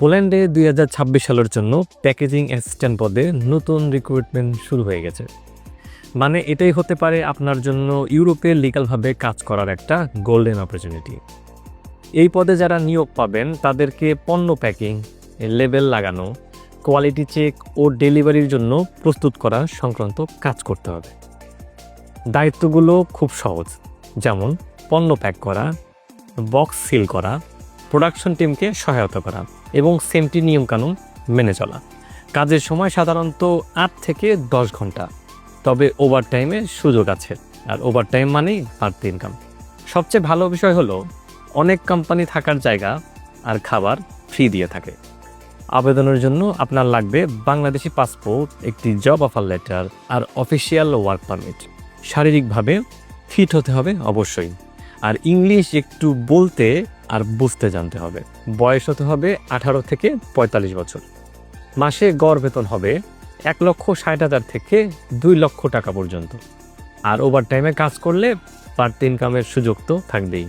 পোল্যান্ডে 2026 সালের জন্য packaging assistant পদে নতুন রিক্রুটমেন্ট শুরু হয়ে গেছে। মানে এটাই হতে পারে আপনার জন্য ইউরোপে লিগ্যালভাবে কাজ করার একটা গোল্ডেন অপরচুনিটি। এই পদে যারা নিয়োগ পাবেন তাদেরকে পণ্য প্যাকিং, লেবেল লাগানো, কোয়ালিটি চেক ও ডেলিভারির জন্য প্রস্তুত করা সংক্রান্ত কাজ করতে হবে। দায়িত্বগুলো খুব সহজ, যেমন পণ্য প্যাক করা, বক্স সিল করা, প্রোডাকশন টিমকে সহায়তা করা এবং সেফটি নিয়মকানুন মেনে চলা। কাজের সময় সাধারণত 8 থেকে 10 ঘন্টা, তবে ওভারটাইমের সুযোগ আছে। আর ওভারটাইম মানেই বাড়তি ইনকাম। সবচেয়ে ভালো বিষয় হলো অনেক কোম্পানি থাকার জায়গা আর খাবার ফ্রি দিয়ে থাকে। আবেদনের জন্য আপনার লাগবে বাংলাদেশি পাসপোর্ট, একটি জব অফার লেটার আর অফিসিয়াল ওয়ার্ক পারমিট। শারীরিকভাবে ফিট হতে হবে অবশ্যই, আর ইংলিশ একটু বলতে আর বুঝতে জানতে হবে। বয়স হতে হবে 18 থেকে 45 বছর। মাসে গড় বেতন হবে 1,60,000 থেকে 2 লক্ষ টাকা পর্যন্ত। আর ওভারটাইমে কাজ করলে বাড়তি ইনকামের সুযোগ তো থাকবেই।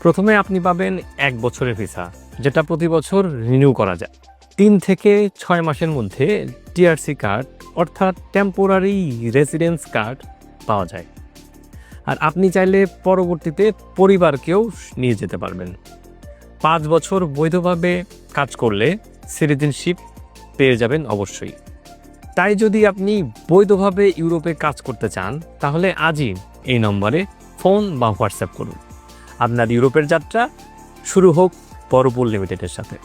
প্রথমে আপনি পাবেন 1 বছরের ভিসা, যেটা প্রতি বছর রিনিউ করা যায়। 3 থেকে 6 মাসের মধ্যে টিআরসি কার্ড অর্থাৎ টেম্পোরারি রেসিডেন্স কার্ড পাওয়া যায়। আর আপনি চাইলে পরবর্তীতে পরিবারকেও নিয়ে যেতে পারবেন। 5 বছর বৈধভাবে কাজ করলে সিটিজেনশিপ পেয়ে যাবেন অবশ্যই। তাই যদি আপনি বৈধভাবে ইউরোপে কাজ করতে চান তাহলে আজই এই নম্বরে ফোন বা হোয়াটসঅ্যাপ করুন। আপনার ইউরোপের যাত্রা শুরু হোক পরপুল লিমিটেডের সাথে।